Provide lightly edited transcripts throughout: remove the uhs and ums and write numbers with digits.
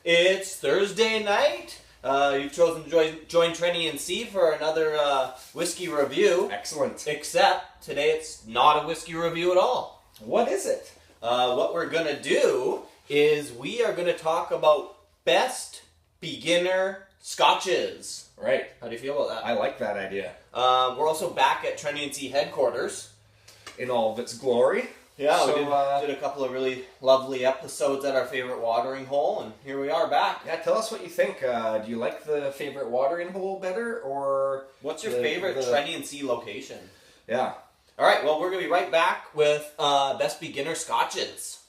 It's Thursday night. You've chosen to join Trenny and C for another whiskey review. Excellent. Except today it's not a whiskey review at all. What is it? What we're going to do is we are going to talk about best beginner scotches. Right. How do you feel about that? I like that idea. We're also back at Trenny and C headquarters. In all of its glory. Yeah, So, we did a couple of really lovely episodes at our favorite watering hole, and here we are back. Yeah, tell us what you think. Do you like the favorite watering hole better, or... What's your favorite Trenny and C location? Yeah. All right, well, we're going to be right back with best beginner scotches.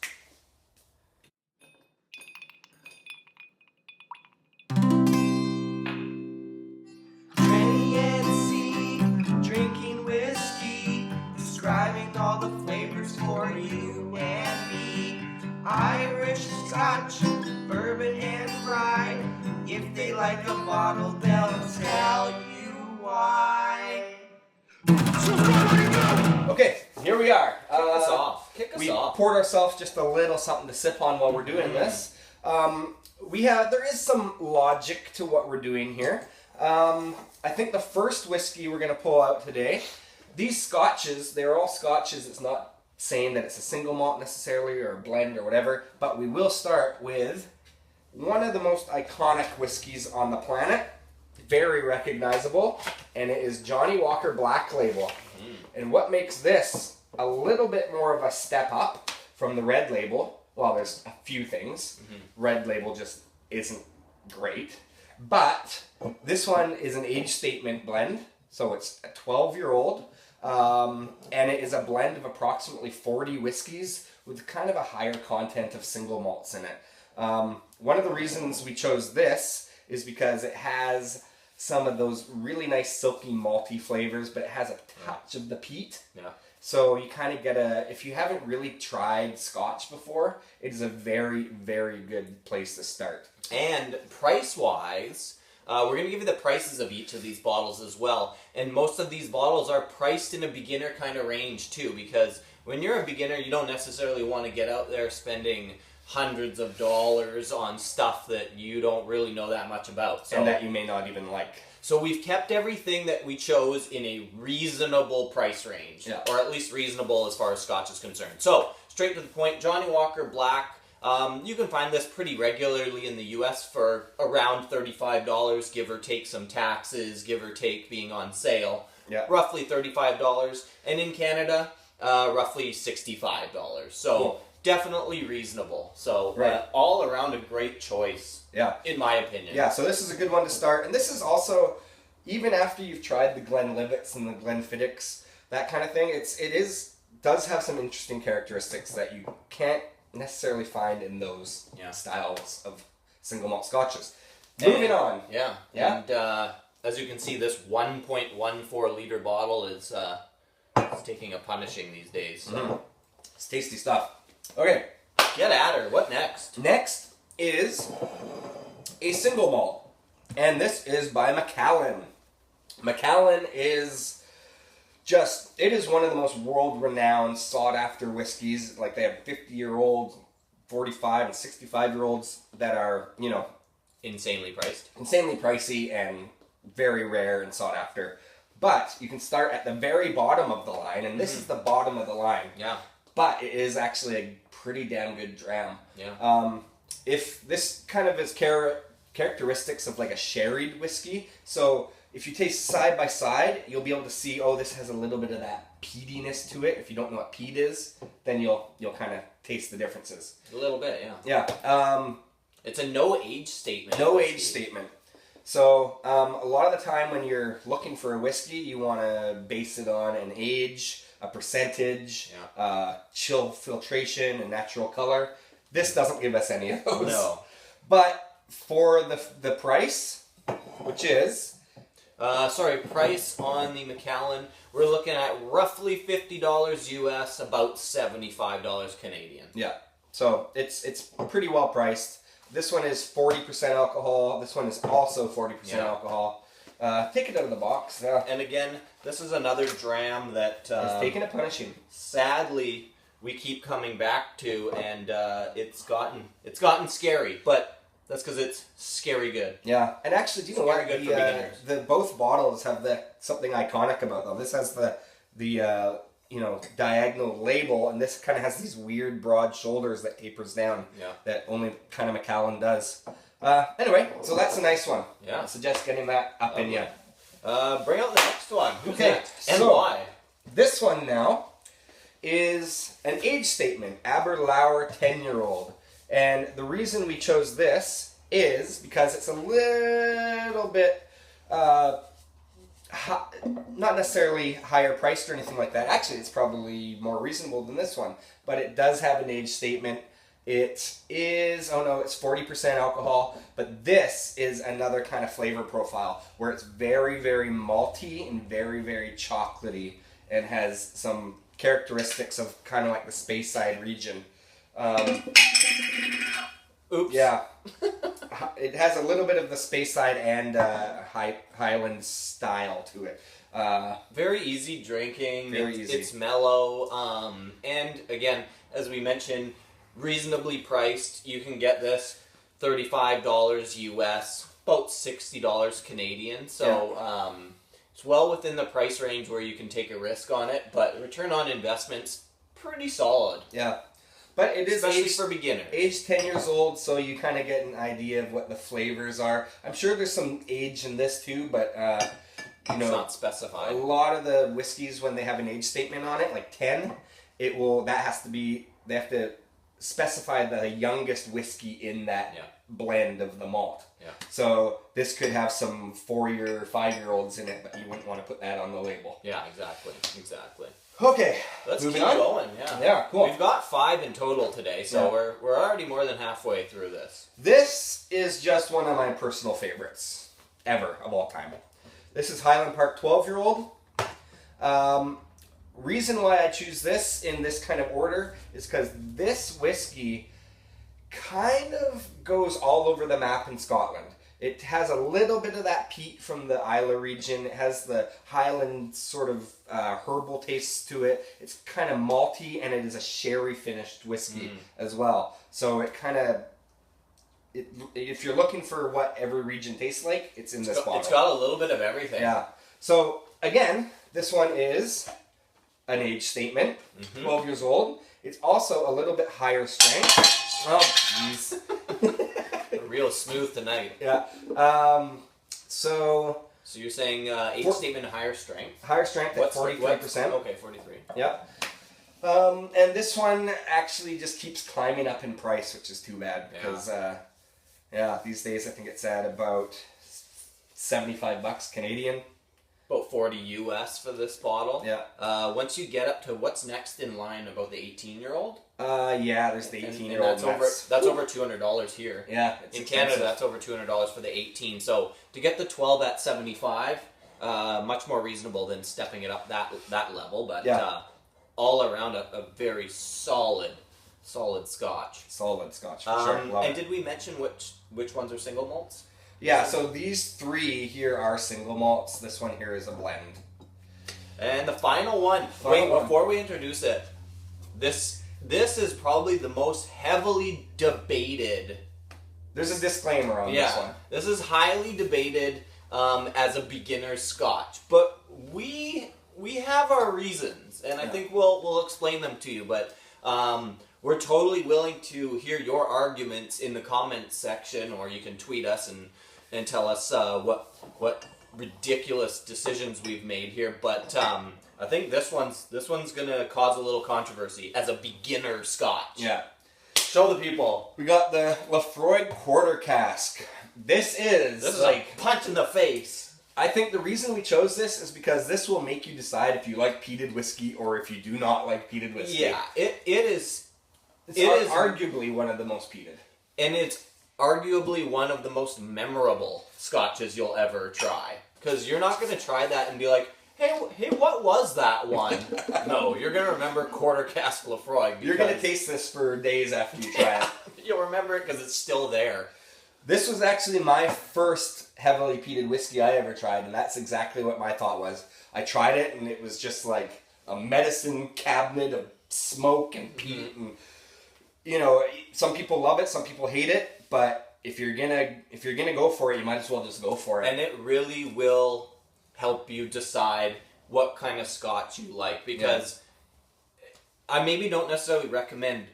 Trenny and C, drinking whiskey, describing all the flavors for you and me. Irish, Scotch, bourbon, and rye. If they like a bottle, they'll tell you why. Okay, here we are. Kick us We off. poured ourselves just a little something to sip on while we're doing this. There is some logic to what we're doing here. I think the first whiskey we're going to pull out today, these scotches, they're all scotches. It's not saying that it's a single malt necessarily or a blend or whatever, but we will start with one of the most iconic whiskeys on the planet, very recognizable, and it is Johnnie Walker Black Label. And what makes this a little bit more of a step up from the Red Label, well, there's a few things. Red Label just isn't great. But this one is an age statement blend, so it's a 12-year-old, and it is a blend of approximately 40 whiskeys with kind of a higher content of single malts in it. One of the reasons we chose this is because it has some of those really nice silky malty flavors, but it has a touch of the peat. Yeah. So you kind of get if you haven't really tried Scotch before, it is a very, very good place to start. And price-wise, we're going to give you the prices of each of these bottles as well. And most of these bottles are priced in a beginner kind of range too, because when you're a beginner, you don't necessarily want to get out there spending hundreds of dollars on stuff that you don't really know that much about. And that you may not even like. So we've kept everything that we chose in a reasonable price range, or at least reasonable as far as Scotch is concerned. So, straight to the point, Johnnie Walker Black, you can find this pretty regularly in the US for around $35, give or take some taxes, give or take being on sale. Yeah. Roughly $35. And in Canada, roughly $65. So, cool. Definitely reasonable. So, Right. All around a great choice. Yeah. In my opinion. Yeah, so this is a good one to start. And this is also, even after you've tried the Glenlivets and the Glenfiddichs, that kind of thing, it does have some interesting characteristics that you can't necessarily find in those styles of single malt scotches. Moving on. Yeah. Yeah. And as you can see, this 1.14 liter bottle is taking a punishing these days. So. It's tasty stuff. Okay. Get at her. What next? Next is a single malt, and this is by Macallan. Macallan is it is one of the most world-renowned, sought-after whiskeys. Like, they have 50-year-old, 45 and 65-year-olds that are, Insanely priced. insanely pricey and very rare and sought after. But you can start at the very bottom of the line, and this is the bottom of the line. Yeah. But it is actually a pretty damn good dram. Yeah. If this kind of is characteristics of like a sherried whiskey, so if you taste side by side, you'll be able to see, this has a little bit of that peatiness to it. If you don't know what peat is, then you'll kind of taste the differences. A little bit, yeah. Yeah. It's a no age statement. No age statement. So a lot of the time when you're looking for a whiskey, you want to base it on an age, a percentage, chill filtration, and natural color. This doesn't give us any of those. No. But for the price, which is... price on the Macallan, we're looking at roughly $50 US, about $75 Canadian. Yeah. So it's pretty well priced. This one is 40% alcohol. This one is also 40% alcohol. Take it out of the box. Yeah. And again, this is another dram that... it's taken a punishing. Sadly, we keep coming back to, and it's gotten scary. But That's because it's scary good. Yeah, and actually, do you know what? Good for beginners. Both bottles have something iconic about them. This has the diagonal label, and this kind of has these weird broad shoulders that tapers down. Yeah. That only kind of Macallan does. Anyway, so that's a nice one. Yeah. I suggest getting that up in you. Bring out the next one. Who's Okay, next? And so- why? This one now is an age statement, Aber-Lauer 10-year-old. And the reason we chose this is because it's a little bit, not necessarily higher priced or anything like that. Actually, it's probably more reasonable than this one. But it does have an age statement. It is, it's 40% alcohol. But this is another kind of flavor profile where it's very, very malty and very, very chocolatey and has some characteristics of kind of like the Speyside region. Oops. Yeah. It has a little bit of the Speyside and Highland style to it. Very easy drinking. Very easy. It's mellow. And again, as we mentioned, reasonably priced. You can get this $35 US, about $60 Canadian. So it's well within the price range where you can take a risk on it, but return on investment's pretty solid. Yeah. But it is especially for beginners. Age 10 years old, so you kind of get an idea of what the flavors are. I'm sure there's some age in this too, but it's not specified. A lot of the whiskeys, when they have an age statement on it, like 10, they have to specify the youngest whiskey in that blend of the malt. Yeah. So this could have some 4-year, 5-year-olds in it, but you wouldn't want to put that on the label. Yeah, exactly. Okay, let's moving keep on. going. Yeah, cool. We've got 5 in total today, so we're already more than halfway through this. This is just one of my personal favorites ever of all time. This is Highland Park 12-year-old. Reason why I choose this in this kind of order is because this whiskey kind of goes all over the map in Scotland. It has a little bit of that peat from the Isla region. It has the Highland sort of herbal taste to it. It's kind of malty, and it is a sherry finished whiskey as well. So it kind of, if you're looking for what every region tastes like, it's in this bottle. It's got a little bit of everything. Yeah. So again, this one is an age statement, 12 years old. It's also a little bit higher strength. Oh, jeez. Real smooth tonight. Yeah. So you're saying age statement higher strength? Higher strength at 43%. Okay, 43. Yeah. And this one actually just keeps climbing up in price, which is too bad because these days I think it's at about $75 Canadian. About 40 US for this bottle. Yeah. Once you get up to what's next in line, about the 18-year-old? There's the 18-year-old. That's over $200 here. Yeah. In Canada, that's over $200 for the 18. So to get the 12 at 75, much more reasonable than stepping it up that level. But all around a very solid Scotch. Solid Scotch, for sure. And did we mention which ones are single malts? Yeah, so these 3 here are single malts. This one here is a blend. And the final one. Before we introduce it, this is probably the most heavily debated. There's a disclaimer on this one. This is highly debated as a beginner's Scotch, but we have our reasons, and I think we'll explain them to you. But we're totally willing to hear your arguments in the comments section, or you can tweet us and tell us what ridiculous decisions we've made here. But I think this one's gonna cause a little controversy as a beginner Scotch. Yeah. Show the people. We got the Lafroig Quarter Cask. This is like punch in the face. I think the reason we chose this is because this will make you decide if you like peated whiskey or if you do not like peated whiskey. Yeah, it is. It is arguably one of the most peated. And it's arguably one of the most memorable Scotches you'll ever try. Because you're not going to try that and be like, hey, what was that one? No, you're going to remember Quarter Cask Lafroig. You're going to taste this for days after you try it. You'll remember it because it's still there. This was actually my first heavily peated whiskey I ever tried, and that's exactly what my thought was. I tried it, and it was just like a medicine cabinet of smoke and peat. And, some people love it, some people hate it, but if you're gonna go for it, you might as well just go for it. And it really will help you decide what kind of Scotch you like, because I maybe don't necessarily recommend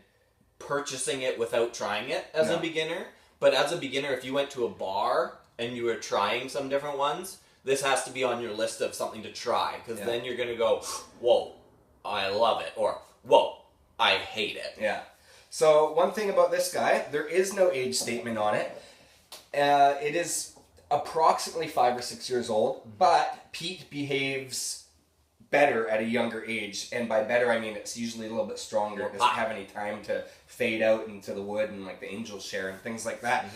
purchasing it without trying it as a beginner. But as a beginner, if you went to a bar and you were trying some different ones, this has to be on your list of something to try, because then you're going to go, whoa, I love it, or whoa, I hate it. Yeah. So one thing about this guy, there is no age statement on it. It is approximately 5 or 6 years old, but peat behaves better at a younger age, and by better I mean it's usually a little bit stronger. It doesn't have any time to fade out into the wood and like the angel share and things like that.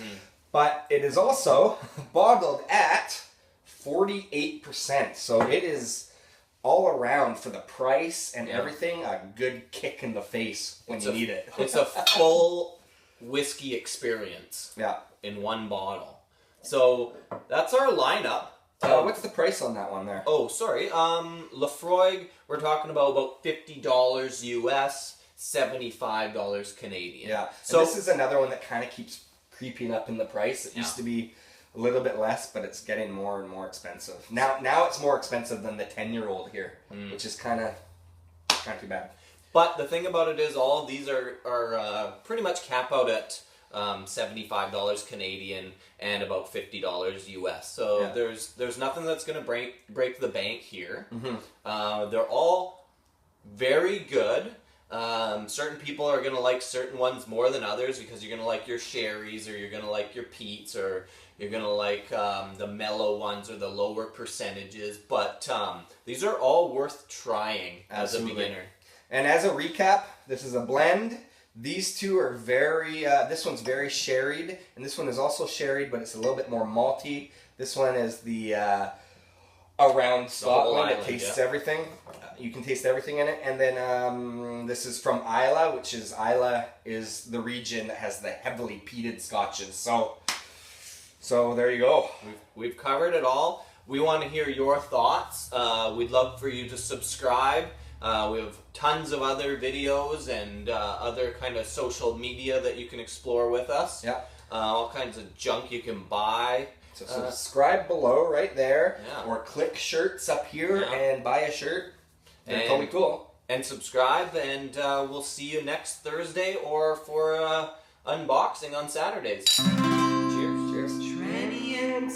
But it is also bottled at 48%, so it is all around, for the price and everything, a good kick in the face when you need it. It's a full whiskey experience in one bottle. So that's our lineup. What's the price on that one there? Oh, sorry. Lafroig, we're talking about $50 US, $75 Canadian. Yeah. So this is another one that kind of keeps creeping up in the price. It used to be a little bit less, but it's getting more and more expensive. Now it's more expensive than the 10-year-old here, which is kind of too bad. But the thing about it is, all of these are pretty much cap out at $75 Canadian and about $50 US. So there's nothing that's going to break the bank here. They're all very good. Certain people are going to like certain ones more than others, because you're going to like your sherries, or you're going to like your peats, or you're going to like the mellow ones or the lower percentages. But these are all worth trying as a beginner. And as a recap, this is a blend. These two are very, this one's very sherried, and this one is also sherried, but it's a little bit more malty. This one is the around Scotland. It tastes everything. You can taste everything in it. And then this is from Islay, which is, Islay is the region that has the heavily peated scotches. So there you go. We've covered it all. We want to hear your thoughts. We'd love for you to subscribe. We have tons of other videos and other kind of social media that you can explore with us. Yeah. All kinds of junk you can buy. So subscribe below right there, or click shirts up here and buy a shirt. They're totally cool. And subscribe, and we'll see you next Thursday or for unboxing on Saturdays. Cheers. Trendy and